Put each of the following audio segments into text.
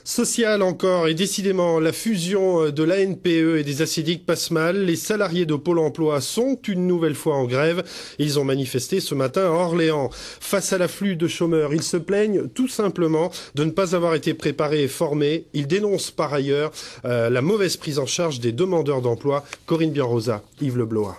Social encore, et décidément, la fusion de l'ANPE et des ACDIC passe mal. Les salariés de Pôle emploi sont une nouvelle fois en grève. Ils ont manifesté ce matin à Orléans. Face à l'afflux de chômeurs, ils se plaignent tout simplement de ne pas avoir été préparés et formés. Ils dénoncent par ailleurs la mauvaise prise en charge des demandeurs d'emploi. Corinne Bianrosa, Yves Leblois.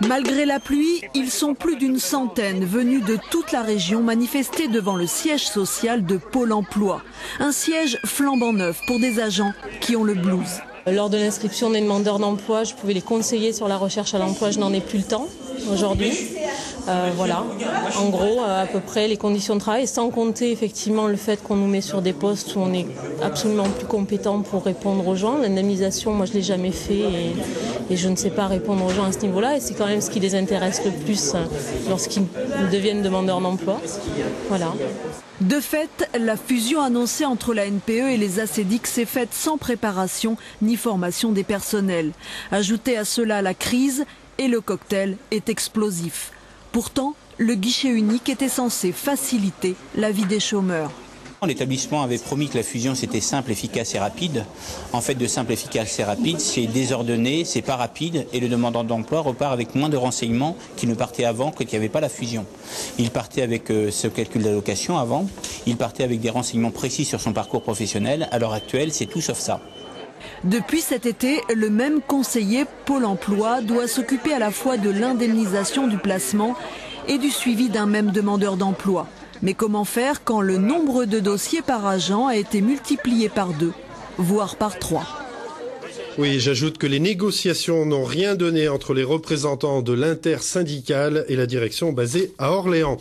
Malgré la pluie, ils sont plus d'une centaine venus de toute la région manifester devant le siège social de Pôle emploi. Un siège flambant neuf pour des agents qui ont le blues. Lors de l'inscription des demandeurs d'emploi, je pouvais les conseiller sur la recherche à l'emploi. Je n'en ai plus le temps aujourd'hui. Voilà, en gros, à peu près les conditions de travail, sans compter effectivement le fait qu'on nous met sur des postes où on est absolument plus compétent pour répondre aux gens. L'indemnisation, moi je ne l'ai jamais fait et je ne sais pas répondre aux gens à ce niveau-là. Et c'est quand même ce qui les intéresse le plus lorsqu'ils deviennent demandeurs d'emploi. Voilà. De fait, la fusion annoncée entre la NPE et les ACDIC s'est faite sans préparation ni formation des personnels. Ajoutez à cela la crise et le cocktail est explosif. Pourtant, le guichet unique était censé faciliter la vie des chômeurs. L'établissement avait promis que la fusion c'était simple, efficace et rapide. En fait, de simple, efficace et rapide, c'est désordonné, c'est pas rapide et le demandeur d'emploi repart avec moins de renseignements qu'il ne partait avant quand il n'y avait pas la fusion. Il partait avec ce calcul d'allocation avant, il partait avec des renseignements précis sur son parcours professionnel. À l'heure actuelle, c'est tout sauf ça. Depuis cet été, le même conseiller Pôle emploi doit s'occuper à la fois de l'indemnisation du placement et du suivi d'un même demandeur d'emploi. Mais comment faire quand le nombre de dossiers par agent a été multiplié par 2, voire par 3 ? Oui, j'ajoute que les négociations n'ont rien donné entre les représentants de l'intersyndicale et la direction basée à Orléans.